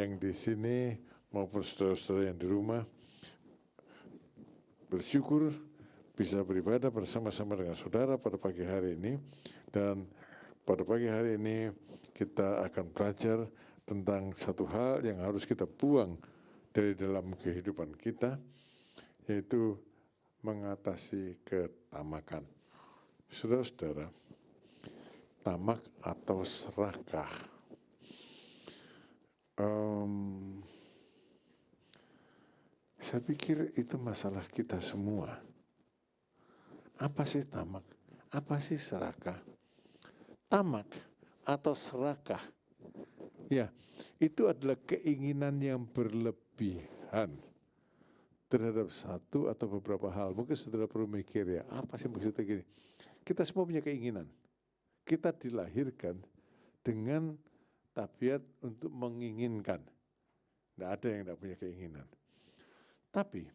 yang di sini maupun saudara-saudara yang di rumah bersyukur bisa beribadah bersama-sama dengan saudara pada pagi hari ini. Dan pada pagi hari ini kita akan belajar tentang satu hal yang harus kita buang dari dalam kehidupan kita, yaitu mengatasi ketamakan. Saudara-saudara, tamak atau serakah. Saya pikir itu masalah kita semua. Apa sih tamak? Apa sih serakah? Tamak atau serakah, ya, itu adalah keinginan yang berlebihan terhadap satu atau beberapa hal. Mungkin saudara perlu mikir, ya, apa sih maksudnya gini? Kita semua punya keinginan. Kita dilahirkan dengan tabiat untuk menginginkan. Tidak ada yang tidak punya keinginan. Tapi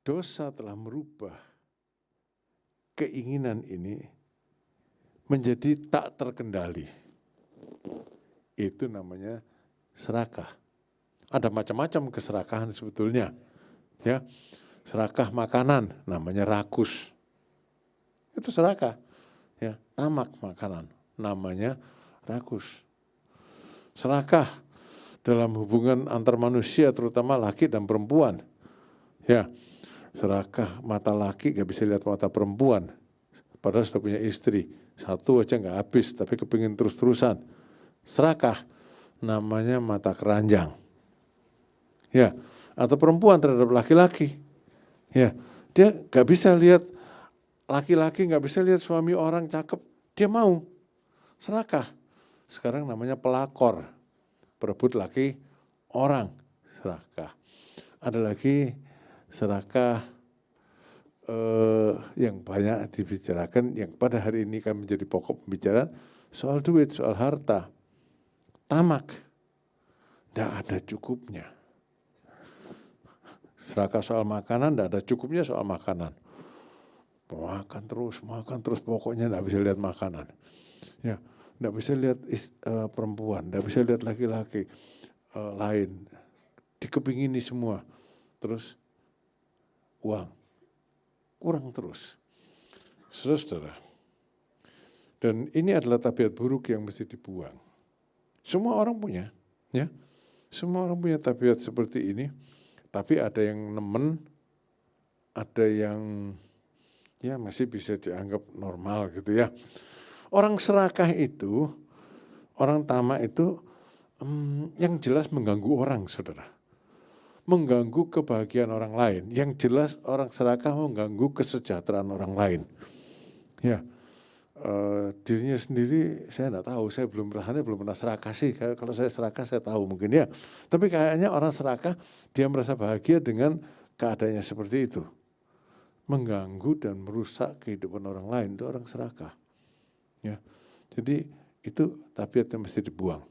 dosa telah merubah keinginan ini menjadi tak terkendali. Itu namanya serakah. Ada macam-macam keserakahan sebetulnya. Ya, serakah makanan namanya rakus. Itu serakah. Ya, tamak makanan namanya rakus. Serakah dalam hubungan antar manusia, terutama laki dan perempuan. Ya, serakah mata laki gak bisa lihat mata perempuan, padahal sudah punya istri, satu aja gak habis, tapi kepingin terus-terusan. Serakah namanya mata keranjang. Ya, atau perempuan terhadap laki-laki. Ya, dia gak bisa lihat laki-laki, gak bisa lihat suami orang cakep, dia mau. Serakah. Sekarang namanya pelakor, berebut laki orang, serakah. Ada lagi serakah yang banyak dibicarakan, yang pada hari ini kan menjadi pokok pembicaraan, soal duit, soal harta. Tamak, tidak ada cukupnya. Serakah soal makanan, tidak ada cukupnya soal makanan. Makan terus, pokoknya tidak bisa lihat makanan. Ya, tidak bisa lihat perempuan, tidak bisa lihat laki-laki lain. Dikepingini semua. Terus uang, kurang terus. Saudara, dan ini adalah tabiat buruk yang mesti dibuang. Semua orang punya, ya. Semua orang punya tabiat seperti ini, tapi ada yang nemen, ada yang ya masih bisa dianggap normal gitu ya. Orang serakah itu, orang tamak itu yang jelas mengganggu orang, saudara. Mengganggu kebahagiaan orang lain. Yang jelas orang serakah mengganggu kesejahteraan orang lain. Ya, dirinya sendiri saya tidak tahu, saya belum pernah serakah sih. Kalau saya serakah saya tahu mungkin ya. Tapi kayaknya orang serakah dia merasa bahagia dengan keadaannya seperti itu. Mengganggu dan merusak kehidupan orang lain, itu orang serakah. Ya, jadi itu tabiat yang mesti dibuang.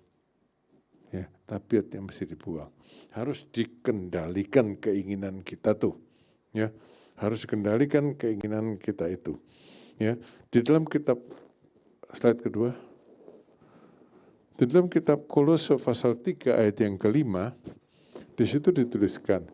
Ya, tabiat yang mesti dibuang. Harus dikendalikan keinginan kita tuh. Ya, harus dikendalikan keinginan kita itu. Ya, di dalam kitab slide kedua, di dalam kitab Kolose pasal 3 ayat yang kelima, di situ dituliskan,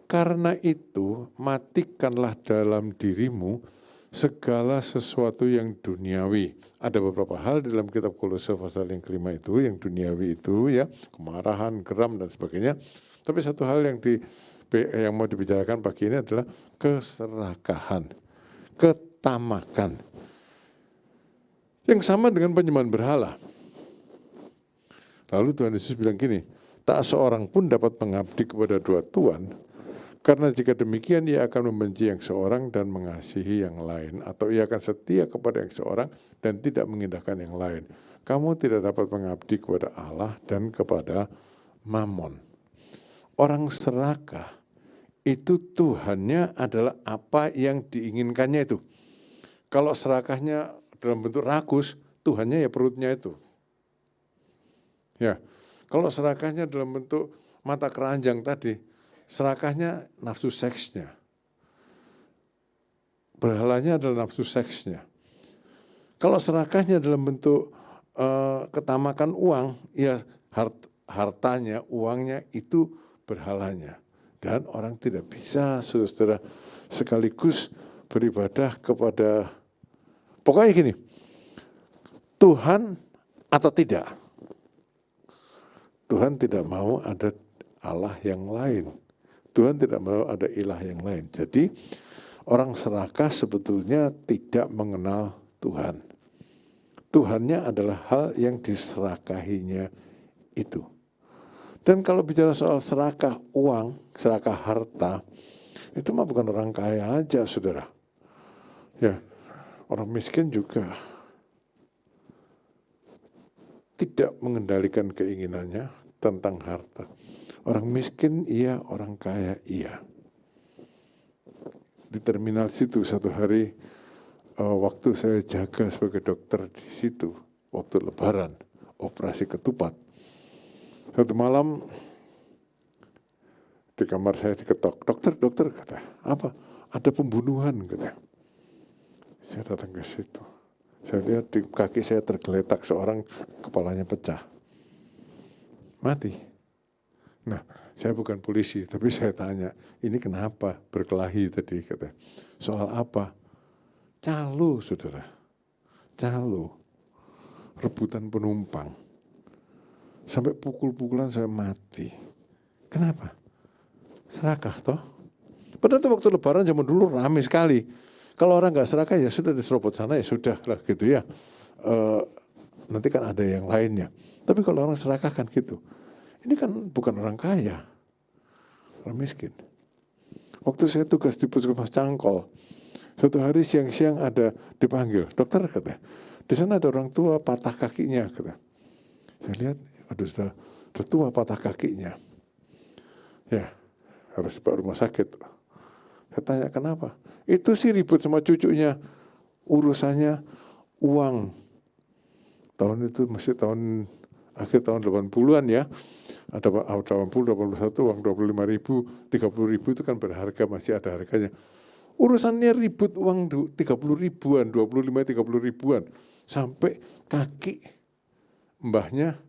karena itu matikanlah dalam dirimu segala sesuatu yang duniawi. Ada beberapa hal di dalam kitab Kolose pasal yang kelima itu, yang duniawi itu ya, kemarahan, geram dan sebagainya. Tapi satu hal yang mau dibicarakan pagi ini adalah keserakahan, ketamakan. Yang sama dengan penyembahan berhala. Lalu Tuhan Yesus bilang gini, tak seorang pun dapat mengabdi kepada dua tuan, karena jika demikian ia akan membenci yang seorang dan mengasihi yang lain, atau ia akan setia kepada yang seorang dan tidak mengindahkan yang lain. Kamu tidak dapat mengabdi kepada Allah dan kepada Mammon. Orang serakah itu Tuhannya adalah apa yang diinginkannya itu. Kalau serakahnya dalam bentuk rakus, Tuhannya ya perutnya itu. Ya, kalau serakahnya dalam bentuk mata keranjang tadi, serakahnya nafsu seksnya. Berhalanya adalah nafsu seksnya. Kalau serakahnya dalam bentuk ketamakan uang, ya hartanya, uangnya itu berhalanya. Dan orang tidak bisa, saudara, sekaligus beribadah kepada, pokoknya gini, Tuhan atau tidak. Tuhan tidak mau ada Allah yang lain. Tuhan tidak mau ada ilah yang lain. Jadi orang serakah sebetulnya tidak mengenal Tuhan. Tuhannya adalah hal yang diserakahinya itu. Dan kalau bicara soal serakah uang, serakah harta, itu mah bukan orang kaya aja, saudara. Ya, orang miskin juga tidak mengendalikan keinginannya tentang harta. Orang miskin iya, orang kaya iya. Di terminal situ satu hari, waktu saya jaga sebagai dokter di situ, waktu lebaran, operasi ketupat. Satu malam di kamar saya diketok, dokter, kata, apa? Ada pembunuhan, kata. Saya datang ke situ. Saya lihat di kaki saya tergeletak seorang, kepalanya pecah. Mati. Nah, saya bukan polisi, tapi saya tanya, ini kenapa berkelahi tadi, kata. Soal apa? Calo, saudara. Calo. Rebutan penumpang. Sampai pukul-pukulan saya mati. Kenapa? Serakah toh. Padahal itu waktu lebaran zaman dulu ramai sekali. Kalau orang nggak serakah ya sudah diserobot sana ya sudah lah gitu ya. Nanti kan ada yang lainnya. Tapi kalau orang serakah kan gitu. Ini kan bukan orang kaya, orang miskin. Waktu saya tugas di Puskesmas Cangkol, suatu hari siang-siang ada dipanggil, dokter kata, di sana ada orang tua patah kakinya kata. Saya lihat, aduh sudah tua patah kakinya. Ya, harus dibawa rumah sakit. Saya tanya kenapa? Itu sih ribut sama cucunya, urusannya uang. Tahun itu masih akhir tahun 80-an ya. Ada 80, 81, uang 25 ribu, 30 ribu itu kan berharga, masih ada harganya. Urusannya ribut uang 30 ribuan, 25, 30 ribuan. Sampai kaki mbahnya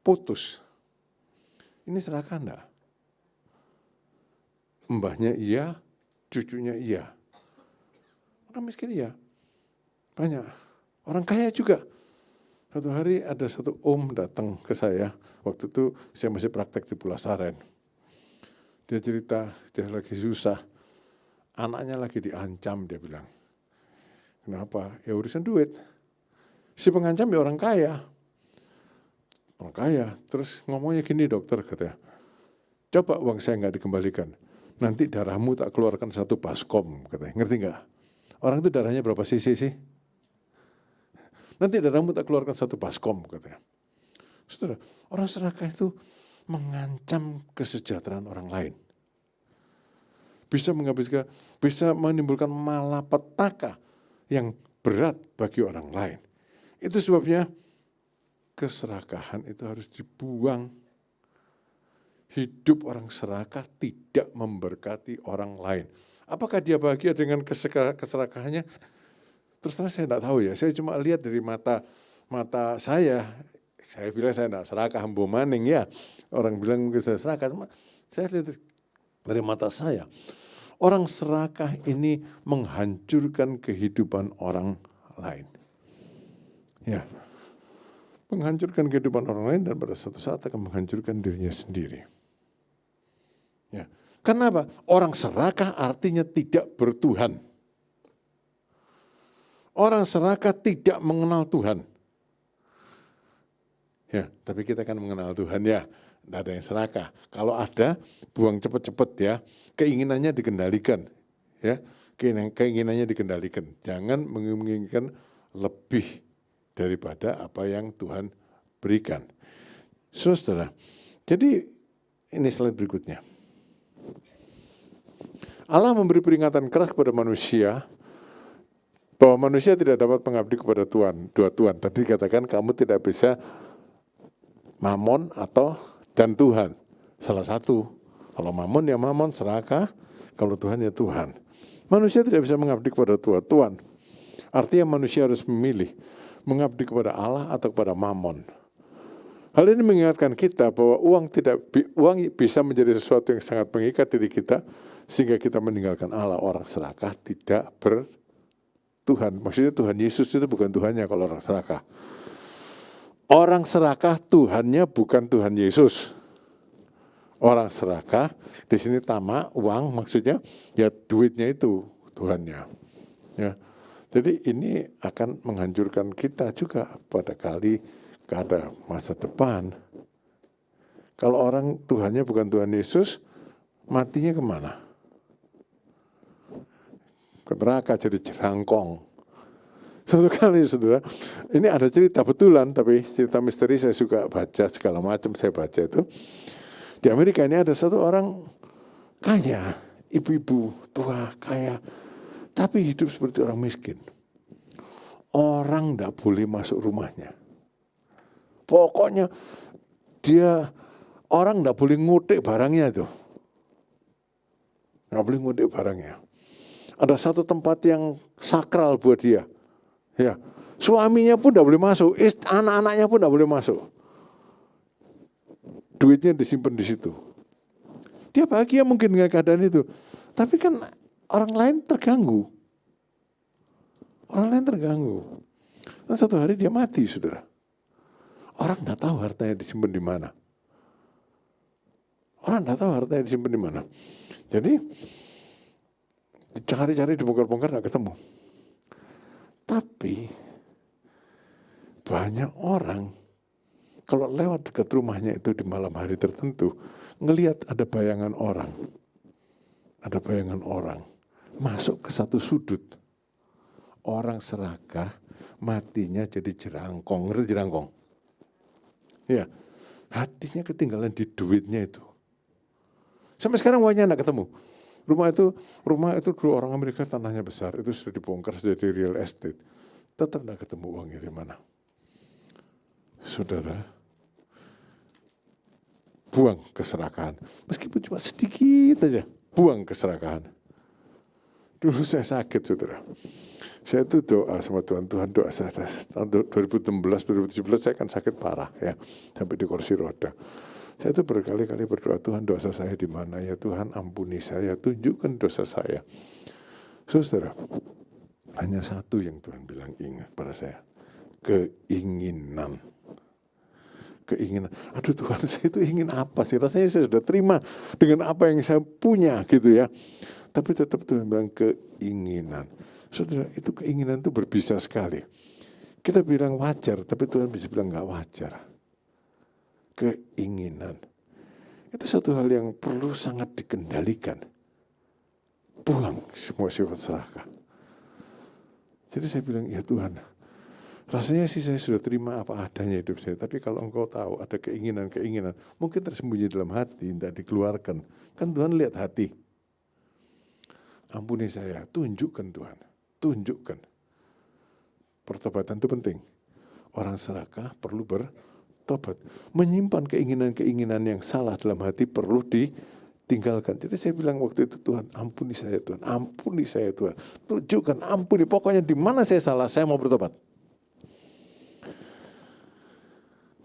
putus. Ini serakah enggak? Mbahnya iya, cucunya iya. Orang miskin iya. Banyak. Orang kaya juga. Satu hari ada satu datang ke saya. Waktu itu saya masih praktek di Pulasaren. Dia cerita, dia lagi susah. Anaknya lagi diancam, dia bilang. Kenapa? Ya urusan duit. Si pengancam ya orang kaya. Orang kaya. Terus ngomongnya gini dokter, katanya. Coba uang saya nggak dikembalikan. Nanti darahmu tak keluarkan 1 baskom, katanya. Ngerti nggak? Orang itu darahnya berapa cc sih? Nanti darahmu tak keluarkan 1 baskom, katanya. Saudara, orang serakah itu mengancam kesejahteraan orang lain. Bisa menghabiskan, bisa menimbulkan malapetaka yang berat bagi orang lain. Itu sebabnya keserakahan itu harus dibuang. Hidup orang serakah tidak memberkati orang lain. Apakah dia bahagia dengan keserakahannya? Terus terang saya tidak tahu ya, saya cuma lihat dari mata saya bilang saya tidak serakah, hamba maning ya. Orang bilang mungkin saya serakah, saya lihat dari mata saya. Orang serakah ini menghancurkan kehidupan orang lain. Ya, menghancurkan kehidupan orang lain dan pada suatu saat akan menghancurkan dirinya sendiri. Ya, kenapa? Orang serakah artinya tidak bertuhan. Orang serakah tidak mengenal Tuhan. Ya, tapi kita kan mengenal Tuhan ya. Tidak ada yang serakah. Kalau ada, buang cepat-cepat ya. Keinginannya dikendalikan. Ya, keinginannya dikendalikan. Jangan menginginkan lebih daripada apa yang Tuhan berikan. Saudara, jadi ini slide berikutnya. Allah memberi peringatan keras kepada manusia bahwa manusia tidak dapat mengabdi kepada Tuhan, dua Tuhan. Tadi dikatakan kamu tidak bisa mamon dan Tuhan. Salah satu. Kalau mamon ya mamon, serakah. Kalau Tuhan ya Tuhan. Manusia tidak bisa mengabdi kepada Tuhan. Artinya manusia harus memilih mengabdi kepada Allah atau kepada mamon. Hal ini mengingatkan kita bahwa uang bisa menjadi sesuatu yang sangat mengikat diri kita, sehingga kita meninggalkan Allah. Orang serakah tidak berTuhan. Maksudnya Tuhan Yesus itu bukan Tuhannya kalau orang serakah. Orang serakah Tuhannya bukan Tuhan Yesus. Orang serakah di sini tamak, uang, maksudnya ya duitnya itu Tuhannya. Ya. Jadi ini akan menghancurkan kita juga pada masa depan. Kalau orang Tuhannya bukan Tuhan Yesus, matinya kemana? Ke neraka, jadi jerangkong. Suatu kali saudara, ini ada cerita betulan, tapi cerita misteri saya suka baca, segala macam saya baca itu. Di Amerika ini ada satu orang kaya, ibu-ibu tua kaya, tapi hidup seperti orang miskin. Orang tidak boleh masuk rumahnya. Pokoknya orang tidak boleh ngutik barangnya itu. Nggak boleh ngutik barangnya. Ada satu tempat yang sakral buat dia. Ya, suaminya pun tidak boleh masuk, anak-anaknya pun tidak boleh masuk. Duitnya disimpan di situ. Dia bahagia mungkin dengan keadaan itu. Tapi kan orang lain terganggu. Orang lain terganggu. Dan satu hari dia mati, saudara. Orang tidak tahu hartanya disimpan di mana. Orang tidak tahu hartanya disimpan di mana. Jadi cari-cari dibongkar-bongkar tidak ketemu. Tapi banyak orang kalau lewat dekat rumahnya itu di malam hari tertentu, ngelihat ada bayangan orang. Ada bayangan orang masuk ke satu sudut. Orang serakah matinya jadi jerangkong. Ngerti jerangkong? Ya, hatinya ketinggalan di duitnya itu. Sampai sekarang uangnya tidak ketemu. Rumah itu dulu orang Amerika tanahnya besar, itu sudah dibongkar, sudah di real estate. Tetap tidak ketemu uangnya di mana. Saudara, buang keserakahan. Meskipun cuma sedikit aja, buang keserakahan. Dulu saya sakit, saudara. Saya itu doa sama Tuhan doa saya. Tahun 2016, 2017 saya kan sakit parah ya, sampai di kursi roda. Saya itu berkali-kali berdoa, Tuhan dosa saya di mana ya Tuhan, ampuni saya, tunjukkan dosa saya. Saudara, hanya satu yang Tuhan bilang ingat pada saya, keinginan. Aduh Tuhan, saya itu ingin apa sih? Rasanya saya sudah terima dengan apa yang saya punya gitu ya. Tapi tetap Tuhan bilang keinginan. Saudara, itu keinginan itu berbisa sekali. Kita bilang wajar, tapi Tuhan bisa bilang nggak wajar. Keinginan. Itu satu hal yang perlu sangat dikendalikan. Buang semua sifat serakah. Jadi saya bilang, ya Tuhan, rasanya sih saya sudah terima apa adanya hidup saya. Tapi kalau Engkau tahu ada keinginan-keinginan, mungkin tersembunyi dalam hati, tidak dikeluarkan. Kan Tuhan lihat hati. Ampuni saya, tunjukkan Tuhan. Tunjukkan. Pertobatan itu penting. Orang serakah perlu bertobat. Menyimpan keinginan-keinginan yang salah dalam hati perlu ditinggalkan. Jadi saya bilang waktu itu, Tuhan ampuni saya Tuhan. Ampuni saya Tuhan. Tunjukkan, ampuni. Pokoknya di mana saya salah, saya mau bertobat.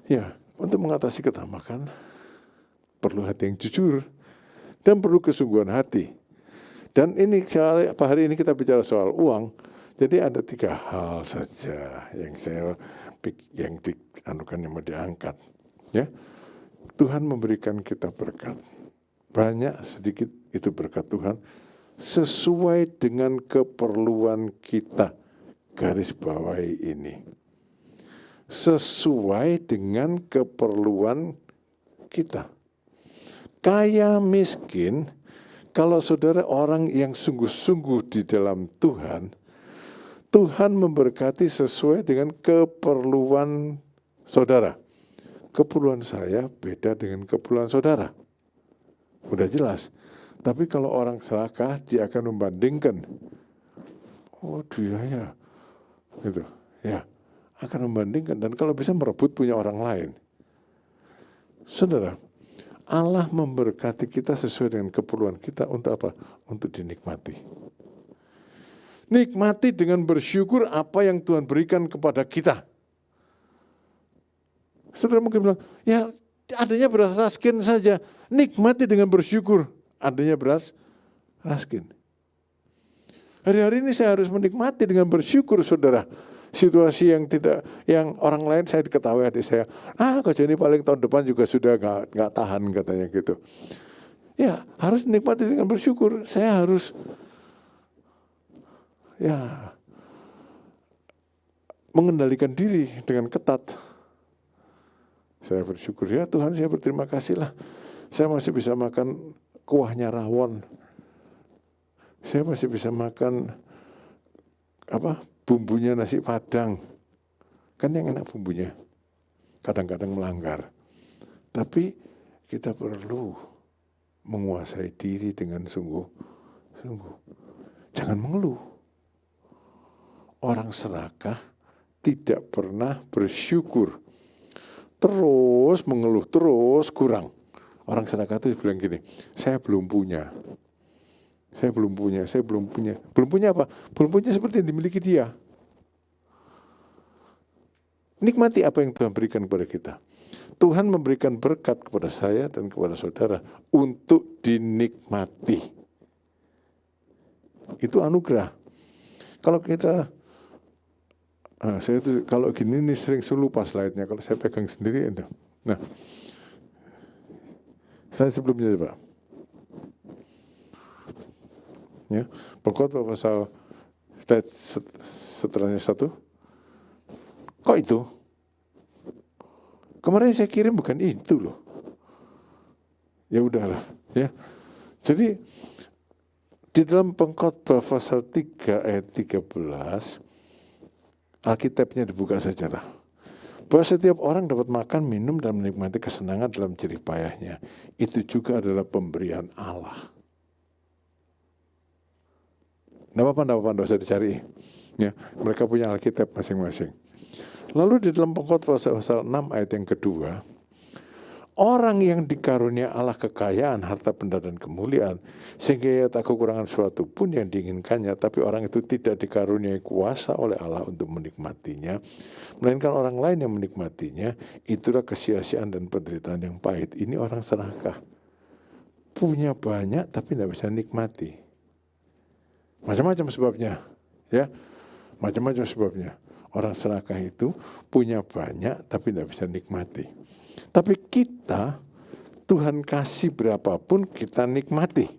Ya, untuk mengatasi ketamakan perlu hati yang jujur dan perlu kesungguhan hati. Dan ini hari ini kita bicara soal uang. Jadi ada 3 hal saja yang mau diangkat. Ya, Tuhan memberikan kita berkat. Banyak sedikit itu berkat Tuhan sesuai dengan keperluan kita. Garis bawahi ini. Sesuai dengan keperluan kita. Kaya miskin, kalau saudara orang yang sungguh-sungguh di dalam Tuhan, Tuhan memberkati sesuai dengan keperluan saudara. Keperluan saya beda dengan keperluan saudara. Udah jelas. Tapi kalau orang serakah, dia akan membandingkan. Oh dia ya, gitu. Ya, akan membandingkan dan kalau bisa merebut punya orang lain. Saudara, Allah memberkati kita sesuai dengan keperluan kita untuk apa? Untuk dinikmati. Nikmati dengan bersyukur apa yang Tuhan berikan kepada kita. Saudara mungkin bilang, ya adanya beras raskin saja. Nikmati dengan bersyukur adanya beras raskin. Hari-hari ini saya harus menikmati dengan bersyukur, saudara. Situasi yang orang lain saya diketahui adik saya, kok ini paling tahun depan juga sudah nggak tahan katanya gitu. Ya harus nikmati dengan bersyukur. Saya harus mengendalikan diri dengan ketat. Saya bersyukur, ya Tuhan, saya berterima kasih lah. Saya masih bisa makan kuahnya rawon. Saya masih bisa makan bumbunya nasi padang. Kan yang enak bumbunya. Kadang-kadang melanggar. Tapi kita perlu menguasai diri dengan sungguh-sungguh. Jangan mengeluh. Orang serakah tidak pernah bersyukur. Terus mengeluh, terus kurang. Orang serakah itu bilang gini, saya belum punya. Saya belum punya. Belum punya apa? Belum punya seperti yang dimiliki dia. Nikmati apa yang Tuhan berikan kepada kita. Tuhan memberikan berkat kepada saya dan kepada saudara untuk dinikmati. Itu anugerah. Kalau kita, saya tuh kalau gini nih sering lupa slide-nya. Kalau saya pegang sendiri, nah, slide sebelumnya Pak. Ya, Pengkhotbah pasal setelahnya 1. Kok itu? Kemarin saya kirim bukan itu loh. Ya udahlah, ya. Jadi di dalam Pengkhotbah pasal 3 ayat 13, Alkitabnya dibuka saja lah. Bahwa setiap orang dapat makan, minum, dan menikmati kesenangan dalam jerih payahnya. Itu juga adalah pemberian Allah. Nggak apa-apa, nggak usah dicari. Ya, mereka punya Alkitab masing-masing. Lalu di dalam Pengkhotbah pasal 6 ayat yang kedua, orang yang dikarunia Allah kekayaan, harta benda dan kemuliaan, sehingga ia tak kekurangan suatu pun yang diinginkannya, tapi orang itu tidak dikaruniai kuasa oleh Allah untuk menikmatinya, melainkan orang lain yang menikmatinya, itulah kesia-siaan dan penderitaan yang pahit. Ini orang serakah. Punya banyak tapi tidak bisa nikmati. Macam-macam sebabnya, ya, macam-macam sebabnya. Orang serakah itu punya banyak tapi tidak bisa nikmati. Tapi kita, Tuhan kasih berapapun kita nikmati.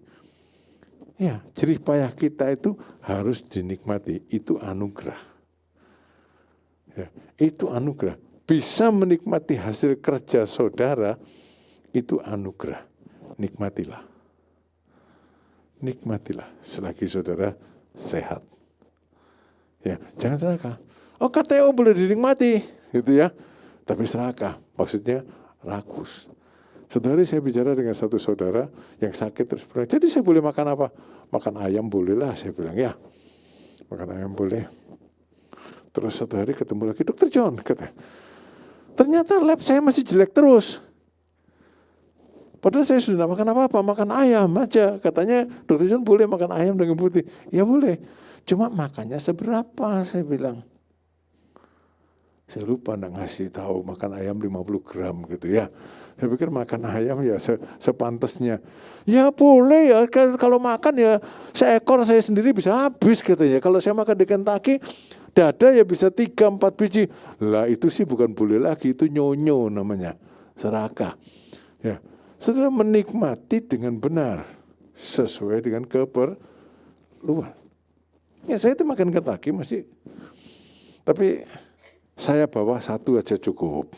Ya, jerih payah kita itu harus dinikmati. Itu anugerah. Ya, itu anugerah. Bisa menikmati hasil kerja saudara, itu anugerah. Nikmatilah. Nikmatilah selagi saudara sehat. Ya, jangan serakah. Oh, KTO boleh dinikmati, gitu ya. Tapi serakah, maksudnya rakus. Saudara, saya bicara dengan satu saudara yang sakit terus bilang, jadi saya boleh makan apa? Makan ayam bolehlah, saya bilang, ya. Makan ayam boleh. Terus satu hari ketemu lagi, Dokter John, kata. Ternyata lab saya masih jelek terus. Padahal saya sudah makan apa-apa, makan ayam aja. Katanya Dokter John boleh makan ayam dengan putih. Ya boleh, cuma makannya seberapa, saya bilang. Saya lupa enggak ngasih tahu makan ayam 50 gram gitu ya. Saya pikir makan ayam ya sepantasnya. Ya boleh ya, kalau makan ya seekor saya sendiri bisa habis katanya. Kalau saya makan di Kentucky, dada ya bisa 3-4 biji. Lah itu sih bukan boleh lagi, itu nyonyo namanya, serakah. Ya, saudara menikmati dengan benar, sesuai dengan keperluan. Ya saya itu makan Kentucky masih, tapi saya bawa satu aja cukup.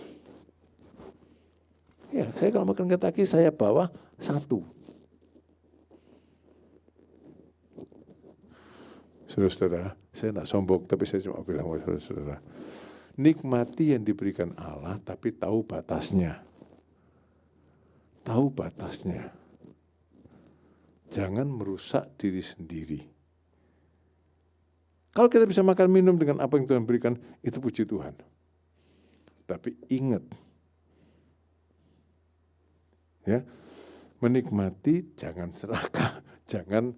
Ya, saya kalau makan Kentucky saya bawa satu. Saudara-saudara, saya tidak sombong, tapi saya cuma bilang kepada saudara, nikmati yang diberikan Allah, tapi tahu batasnya. Tahu batasnya. Jangan merusak diri sendiri. Kalau kita bisa makan minum dengan apa yang Tuhan berikan, itu puji Tuhan. Tapi ingat, ya, menikmati jangan serakah, jangan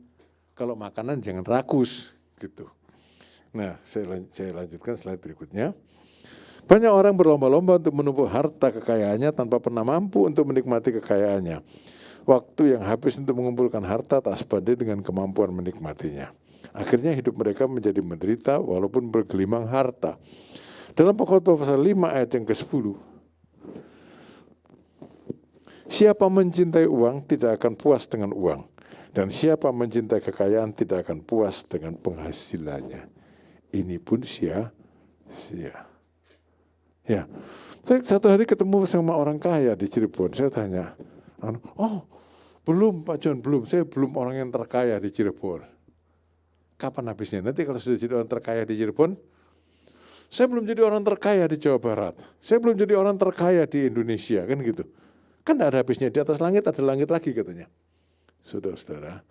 kalau makanan jangan rakus, gitu. Nah, saya lanjutkan slide berikutnya. Banyak orang berlomba-lomba untuk menumpuk harta kekayaannya tanpa pernah mampu untuk menikmati kekayaannya. Waktu yang habis untuk mengumpulkan harta tak sebanding dengan kemampuan menikmatinya. Akhirnya hidup mereka menjadi menderita walaupun bergelimang harta. Dalam Pengkhotbah pasal 5 ayat yang ke-10, siapa mencintai uang tidak akan puas dengan uang, dan siapa mencintai kekayaan tidak akan puas dengan penghasilannya. Ini pun sia-sia. Ya, saya satu hari ketemu sama orang kaya di Cirebon. Saya tanya, oh belum Pak John, belum. Saya belum orang yang terkaya di Cirebon. Kapan habisnya? Nanti kalau sudah jadi orang terkaya di Cirebon, saya belum jadi orang terkaya di Jawa Barat. Saya belum jadi orang terkaya di Indonesia, kan gitu. Kan tidak ada habisnya. Di atas langit ada langit lagi katanya. Saudara-saudara,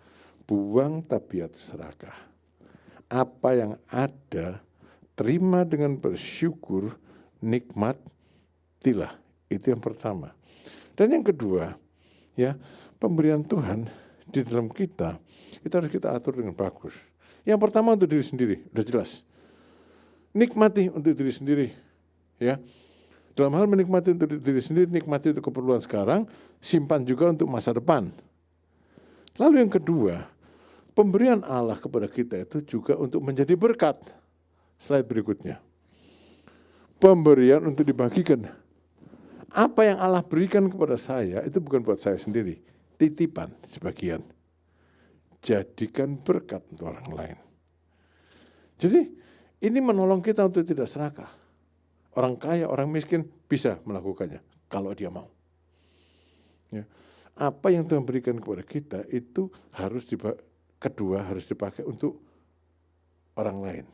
buang tabiat serakah. Apa yang ada, terima dengan bersyukur, nikmatilah. Itu yang pertama. Dan yang kedua, ya, pemberian Tuhan di dalam kita, itu harus kita atur dengan bagus. Yang pertama untuk diri sendiri, udah jelas. Nikmati untuk diri sendiri, ya. Dalam hal menikmati untuk diri sendiri, nikmati untuk keperluan sekarang, simpan juga untuk masa depan. Lalu yang kedua, pemberian Allah kepada kita itu juga untuk menjadi berkat. Slide berikutnya. Pemberian untuk dibagikan. Apa yang Allah berikan kepada saya itu bukan buat saya sendiri, titipan sebagian. Jadikan berkat untuk orang lain. Jadi ini menolong kita untuk tidak serakah. Orang kaya, orang miskin bisa melakukannya kalau dia mau. Ya. Apa yang Tuhan berikan kepada kita itu harus dipakai untuk orang lain.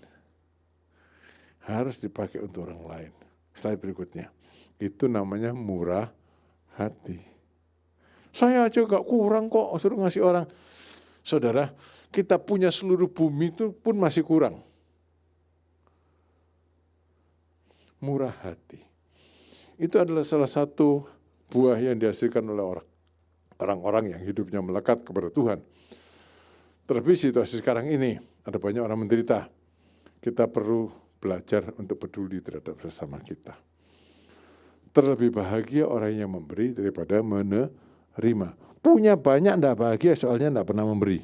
Harus dipakai untuk orang lain. Slide berikutnya. Itu namanya murah hati. Saya aja gak kurang kok, suruh ngasih orang. Saudara, kita punya seluruh bumi itu pun masih kurang. Murah hati. Itu adalah salah satu buah yang dihasilkan oleh orang-orang yang hidupnya melekat kepada Tuhan. Terlebih situasi sekarang ini, ada banyak orang menderita. Kita perlu belajar untuk peduli terhadap sesama kita. Terlebih bahagia orang yang memberi daripada menerima. Punya banyak tidak bahagia soalnya tidak pernah memberi.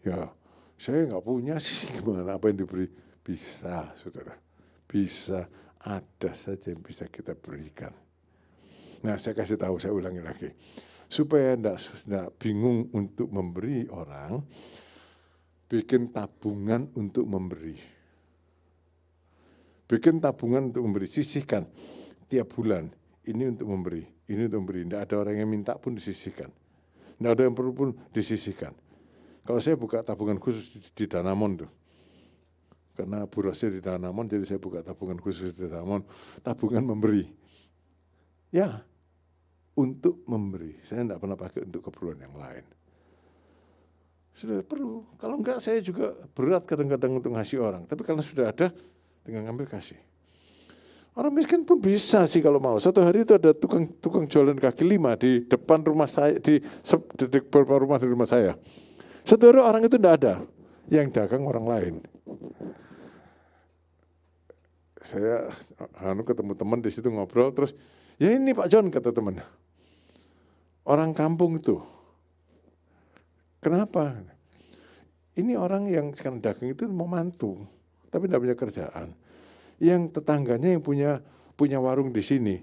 Ya, saya nggak punya sih, gimana apa yang diberi? Bisa, saudara. Bisa, ada saja yang bisa kita berikan. Nah, saya kasih tahu, saya ulangi lagi. Supaya tidak bingung untuk memberi orang, bikin tabungan untuk memberi. Bikin tabungan untuk memberi, sisihkan tiap bulan. Ini untuk memberi, ini untuk memberi. Tidak ada orang yang minta pun disisihkan. Tidak ada yang perlu pun disisihkan. Kalau saya buka tabungan khusus di Danamon tuh, karena burosnya di Danamon, jadi saya buka tabungan khusus di Danamon, tabungan memberi. Ya, untuk memberi. Saya tidak pernah pakai untuk keperluan yang lain. Sudah perlu. Kalau enggak, saya juga berat kadang-kadang untuk ngasih orang. Tapi kalau sudah ada, tinggal ngambil kasih. Orang miskin pun bisa sih kalau mau. Satu hari itu ada tukang jualan kaki lima di depan rumah saya, di beberapa rumah di rumah saya. Satu hari orang itu tidak ada, yang dagang orang lain. Saya ketemu teman di situ ngobrol, terus ya ini Pak John, kata teman, orang kampung itu. Kenapa? Ini orang yang sekarang dagang itu mau mantu, tapi tidak punya kerjaan. Yang tetangganya yang punya warung di sini,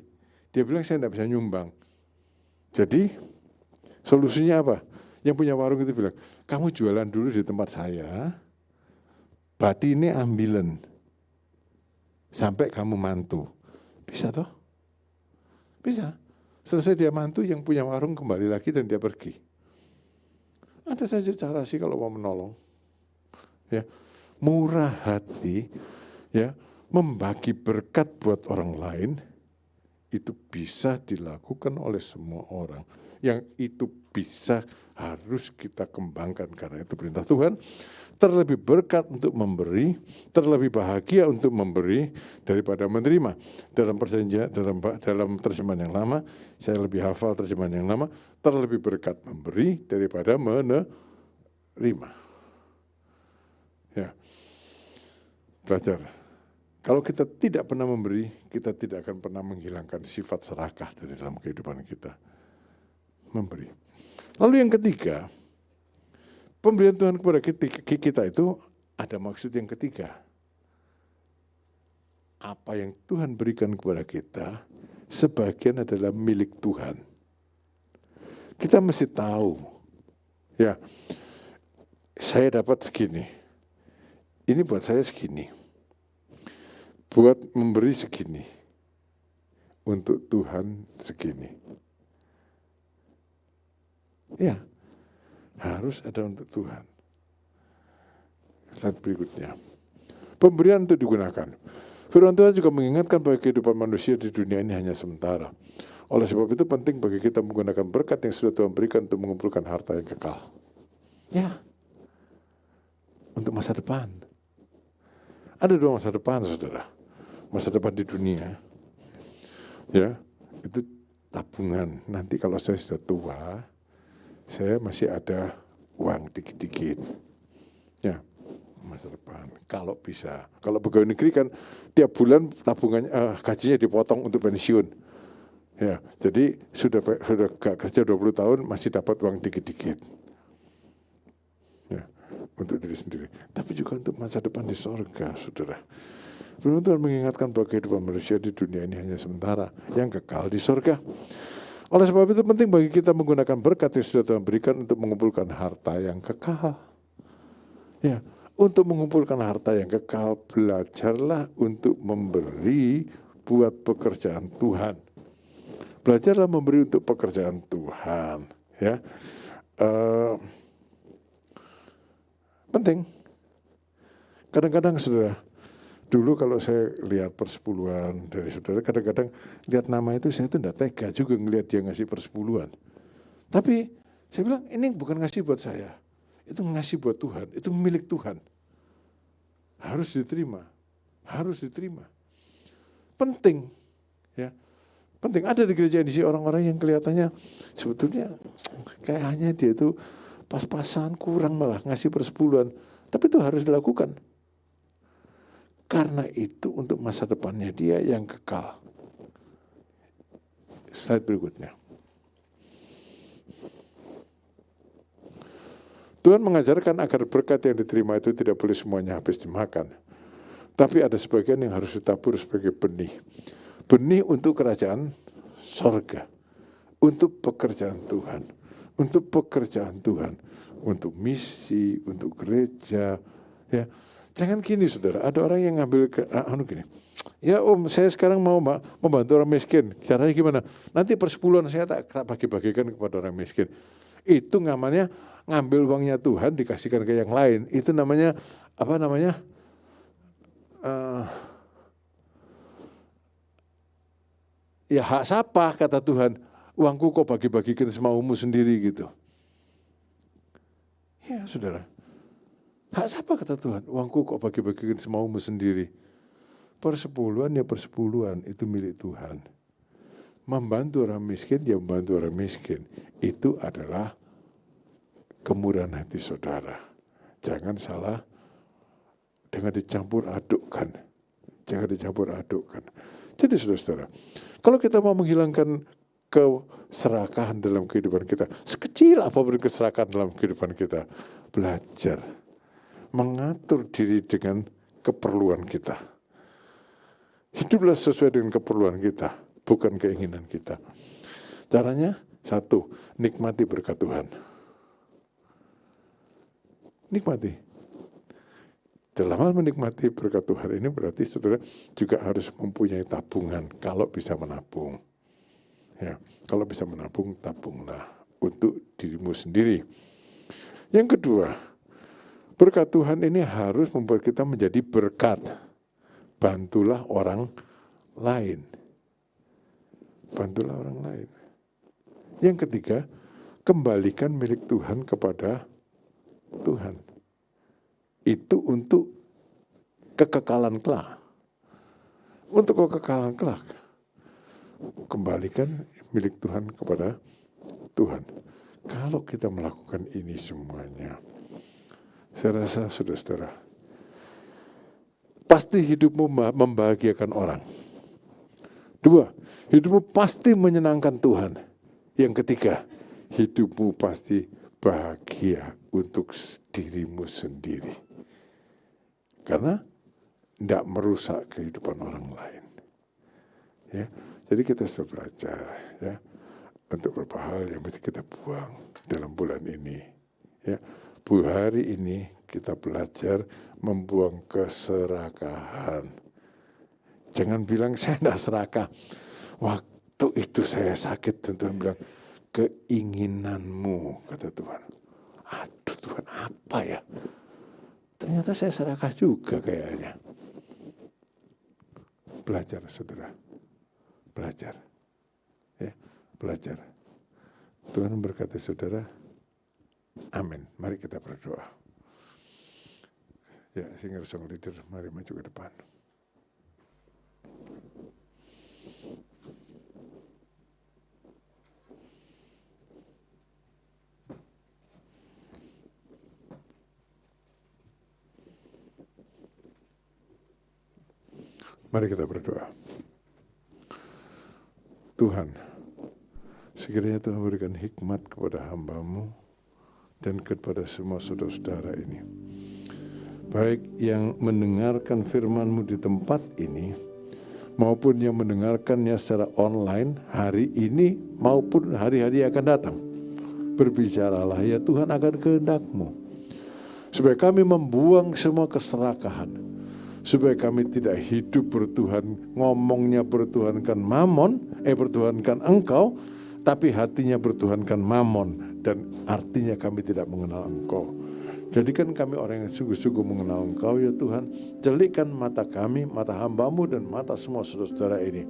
dia bilang saya tidak bisa nyumbang. Jadi solusinya apa? Yang punya warung itu bilang, kamu jualan dulu di tempat saya, berarti ini ambilan, sampai kamu mantu. Bisa toh? Bisa. Selesai dia mantu, yang punya warung kembali lagi dan dia pergi. Ada saja cara sih kalau mau menolong. Ya, murah hati, ya, membagi berkat buat orang lain, itu bisa dilakukan oleh semua orang. Yang itu bisa harus kita kembangkan karena itu perintah Tuhan. Terlebih berkat untuk memberi, terlebih bahagia untuk memberi daripada menerima. Dalam perjanjian, dalam terjemahan yang lama, saya lebih hafal terjemahan yang lama, terlebih berkat memberi daripada menerima. Ya, belajar Kalau kita tidak pernah memberi, kita tidak akan pernah menghilangkan sifat serakah dari dalam kehidupan kita. Memberi. Lalu yang ketiga, pemberian Tuhan kepada kita itu ada maksud yang ketiga. Apa yang Tuhan berikan kepada kita, sebagian adalah milik Tuhan. Kita mesti tahu, ya, saya dapat segini, ini buat saya segini. Buat memberi segini, untuk Tuhan segini. Ya, harus ada untuk Tuhan. Slide berikutnya. Pemberian untuk digunakan. Firman Tuhan juga mengingatkan bahwa kehidupan manusia di dunia ini hanya sementara. Oleh sebab itu penting bagi kita menggunakan berkat yang sudah Tuhan berikan untuk mengumpulkan harta yang kekal. Ya, untuk masa depan. Ada dua masa depan, saudara. Masa depan di dunia, ya, itu tabungan. Nanti kalau saya sudah tua, saya masih ada uang dikit-dikit. Ya, masa depan. Kalau bisa. Kalau pegawai negeri kan tiap bulan tabungannya, gajinya dipotong untuk pensiun. Ya, jadi sudah gak kerja 20 tahun masih dapat uang dikit-dikit. Ya, untuk diri sendiri. Tapi juga untuk masa depan di surga, saudara. Firman Tuhan mengingatkan bahwa kehidupan manusia di dunia ini hanya sementara, yang kekal di surga. Oleh sebab itu penting bagi kita menggunakan berkat yang sudah Tuhan berikan untuk mengumpulkan harta yang kekal. Ya, untuk mengumpulkan harta yang kekal, belajarlah untuk memberi buat pekerjaan Tuhan. Belajarlah memberi untuk pekerjaan Tuhan. Ya, penting. Kadang-kadang saudara, dulu kalau saya lihat persepuluhan dari saudara, kadang-kadang lihat nama itu saya itu tidak tega juga ngelihat dia ngasih persepuluhan. Tapi saya bilang ini bukan ngasih buat saya, itu ngasih buat Tuhan, itu milik Tuhan. Harus diterima, harus diterima. Penting, ya, penting. Ada di gereja di sini orang-orang yang kelihatannya sebetulnya kayaknya dia itu pas-pasan kurang malah ngasih persepuluhan, tapi itu harus dilakukan. Karena itu untuk masa depannya dia yang kekal. Slide berikutnya. Tuhan mengajarkan agar berkat yang diterima itu tidak boleh semuanya habis dimakan. Tapi ada sebagian yang harus ditabur sebagai benih. Benih untuk kerajaan sorga. Untuk pekerjaan Tuhan. Untuk pekerjaan Tuhan. Untuk misi, untuk gereja. Ya. Jangan gini saudara, ada orang yang ngambil gini. Ya om, saya sekarang mau membantu orang miskin. Caranya gimana? Nanti persepuluhan saya tak bagi-bagikan kepada orang miskin. Itu namanya ngambil uangnya Tuhan dikasihkan ke yang lain. Itu namanya apa namanya? Ya hak siapa kata Tuhan. Uangku kok bagi-bagikan semaumu sendiri gitu. Ya saudara. Hak siapa kata Tuhan? Uangku kok bagi-bagikan semaumu sendiri. Persepuluhan ya persepuluhan, itu milik Tuhan. Membantu orang miskin ya membantu orang miskin. Itu adalah kemurahan hati saudara. Jangan salah dengan dicampur adukkan. Jangan dicampur adukkan. Jadi saudara-saudara, kalau kita mau menghilangkan keserakahan dalam kehidupan kita, sekecil apapun keserakahan dalam kehidupan kita, belajar mengatur diri dengan keperluan kita. Hiduplah sesuai dengan keperluan kita, bukan keinginan kita. Caranya, satu, nikmati berkat Tuhan. Nikmati. Dalam hal menikmati berkat Tuhan ini berarti saudara juga harus mempunyai tabungan kalau bisa menabung. Ya, kalau bisa menabung, tabunglah untuk dirimu sendiri. Yang kedua, berkat Tuhan ini harus membuat kita menjadi berkat. Bantulah orang lain. Bantulah orang lain. Yang ketiga, kembalikan milik Tuhan kepada Tuhan. Itu untuk kekekalan kelak. Untuk kekekalan kelak. Kembalikan milik Tuhan kepada Tuhan. Kalau kita melakukan ini semuanya, saya rasa saudara-saudara, pasti hidupmu membahagiakan orang. 2, hidupmu pasti menyenangkan Tuhan. Yang ketiga, hidupmu pasti bahagia untuk dirimu sendiri. Karena tidak merusak kehidupan orang lain. Ya, jadi kita sudah belajar ya untuk beberapa hal yang mesti kita buang dalam bulan ini. Ya, hari ini kita belajar membuang keserakahan. Jangan bilang saya tidak serakah. Waktu itu saya sakit dan Tuhan bilang keinginanmu, kata Tuhan. Aduh Tuhan, apa ya? Ternyata saya serakah juga kayaknya. Belajar saudara. Belajar. Ya, belajar. Tuhan berkati saudara. Amin. Mari kita berdoa. Ya, singer song leader, mari maju ke depan. Mari kita berdoa. Tuhan, sekiranya Tuhan berikan hikmat kepada hamba-Mu dan kepada semua saudara-saudara ini. Baik yang mendengarkan firman-Mu di tempat ini, maupun yang mendengarkannya secara online hari ini maupun hari-hari yang akan datang. Berbicaralah ya Tuhan akan kehendak-Mu. Supaya kami membuang semua keserakahan. Supaya kami tidak hidup bertuhan, ngomongnya bertuhankan mamon, bertuhankan Engkau, tapi hatinya bertuhankan mamon, dan artinya kami tidak mengenal Engkau. Jadikan kami orang yang sungguh-sungguh mengenal Engkau ya Tuhan. Jelikkan mata kami, mata hamba-Mu dan mata semua saudara-saudara ini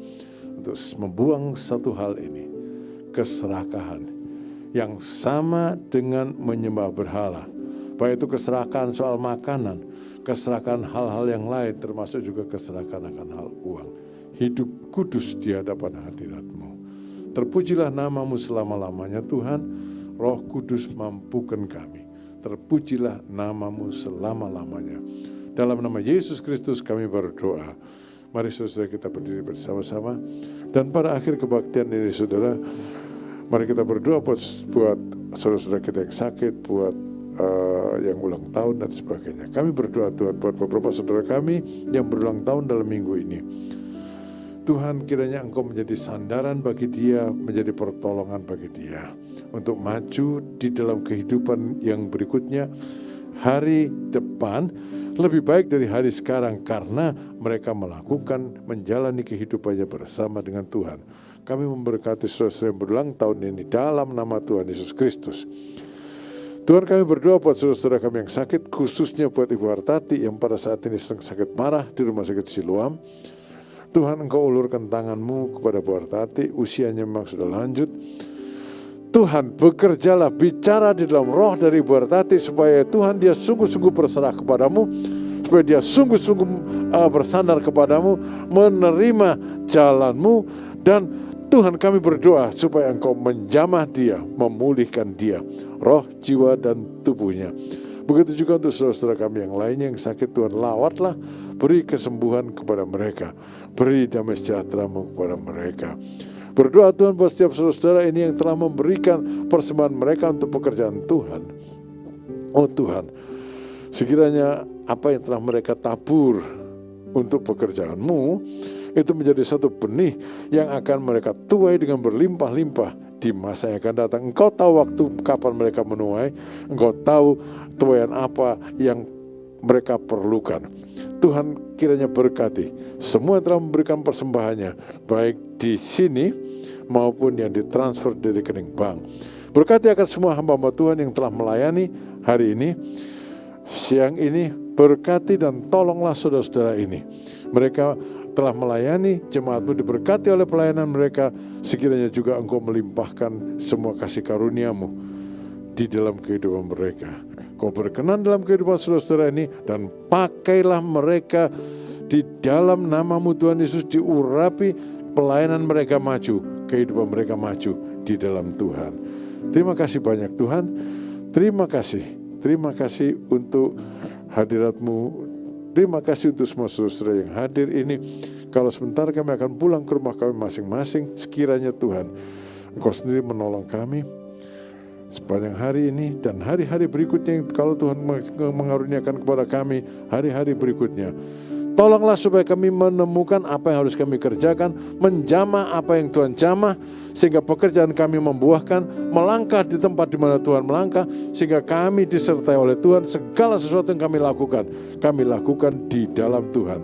untuk membuang satu hal ini, keserakahan yang sama dengan menyembah berhala. Baik itu keserakahan soal makanan, keserakahan hal-hal yang lain, termasuk juga keserakahan akan hal uang. Hidup kudus di hadapan hadirat-Mu. Terpujilah nama-Mu selama-lamanya Tuhan. Roh Kudus mampukan kami. Terpujilah nama-Mu selama-lamanya. Dalam nama Yesus Kristus kami berdoa. Mari saudara kita berdiri bersama-sama. Dan pada akhir kebaktian ini saudara, mari kita berdoa buat saudara-saudara kita yang sakit, buat yang ulang tahun dan sebagainya. Kami berdoa Tuhan buat beberapa saudara kami yang berulang tahun dalam minggu ini. Tuhan, kiranya Engkau menjadi sandaran bagi dia, menjadi pertolongan bagi dia untuk maju di dalam kehidupan yang berikutnya, hari depan lebih baik dari hari sekarang, karena mereka menjalani kehidupannya bersama dengan Tuhan. Kami memberkati saudara yang berulang tahun ini dalam nama Tuhan Yesus Kristus. Tuhan, kami berdoa buat saudara-saudara kami yang sakit, khususnya buat Ibu Hartati yang pada saat ini sedang sakit parah di rumah sakit Siloam. Tuhan, Engkau ulurkan tangan-Mu kepada Bu Hartati, usianya memang sudah lanjut. Tuhan, bekerjalah, bicara di dalam roh dari Bu Hartati supaya Tuhan dia sungguh-sungguh berserah kepadamu, supaya dia sungguh-sungguh bersandar kepadamu, menerima jalan-Mu, dan Tuhan kami berdoa supaya Engkau menjamah dia, memulihkan dia, roh, jiwa, dan tubuhnya. Begitu juga untuk saudara-saudara kami yang lainnya yang sakit, Tuhan lawatlah, beri kesembuhan kepada mereka, beri damai sejahtera-Mu kepada mereka. Berdoa Tuhan buat setiap saudara-saudara ini yang telah memberikan persembahan mereka untuk pekerjaan Tuhan. Oh Tuhan, sekiranya apa yang telah mereka tabur untuk pekerjaan-Mu, itu menjadi satu benih yang akan mereka tuai dengan berlimpah-limpah di masa yang akan datang. Engkau tahu waktu kapan mereka menuai, Engkau tahu tuaian apa yang mereka perlukan. Tuhan kiranya berkati semua yang telah memberikan persembahannya, baik di sini maupun yang ditransfer dari rekening bank. Berkati akan semua hamba-hamba Tuhan yang telah melayani hari ini, siang ini, berkati dan tolonglah saudara-saudara ini. Mereka telah melayani, jemaat-Mu diberkati oleh pelayanan mereka, sekiranya juga Engkau melimpahkan semua kasih karunia-Mu di dalam kehidupan mereka. Kau berkenan dalam kehidupan saudara-saudara ini, dan pakailah mereka di dalam nama-Mu Tuhan Yesus, diurapi pelayanan mereka maju, kehidupan mereka maju di dalam Tuhan. Terima kasih banyak Tuhan, terima kasih untuk hadirat-Mu Terima kasih untuk semua saudara yang hadir ini. Kalau sebentar kami akan pulang ke rumah kami masing-masing, sekiranya Tuhan, Engkau sendiri menolong kami sepanjang hari ini dan hari-hari berikutnya. Kalau Tuhan mengaruniakan kepada kami hari-hari berikutnya, tolonglah supaya kami menemukan apa yang harus kami kerjakan, menjamah apa yang Tuhan jamah, sehingga pekerjaan kami membuahkan, melangkah di tempat di mana Tuhan melangkah, sehingga kami disertai oleh Tuhan. Segala sesuatu yang kami lakukan di dalam Tuhan.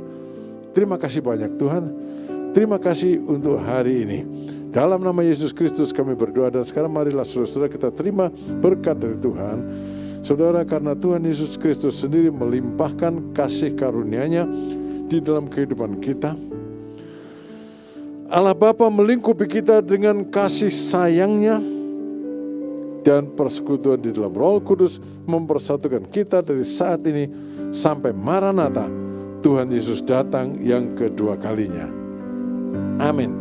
Terima kasih banyak Tuhan. Terima kasih untuk hari ini. Dalam nama Yesus Kristus kami berdoa, dan sekarang marilah saudara-saudara kita terima berkat dari Tuhan. Saudara, karena Tuhan Yesus Kristus sendiri melimpahkan kasih karunia-Nya di dalam kehidupan kita, Allah Bapa melingkupi kita dengan kasih sayang-Nya, dan persekutuan di dalam Roh Kudus mempersatukan kita dari saat ini sampai Maranatha, Tuhan Yesus datang yang kedua kalinya. Amin.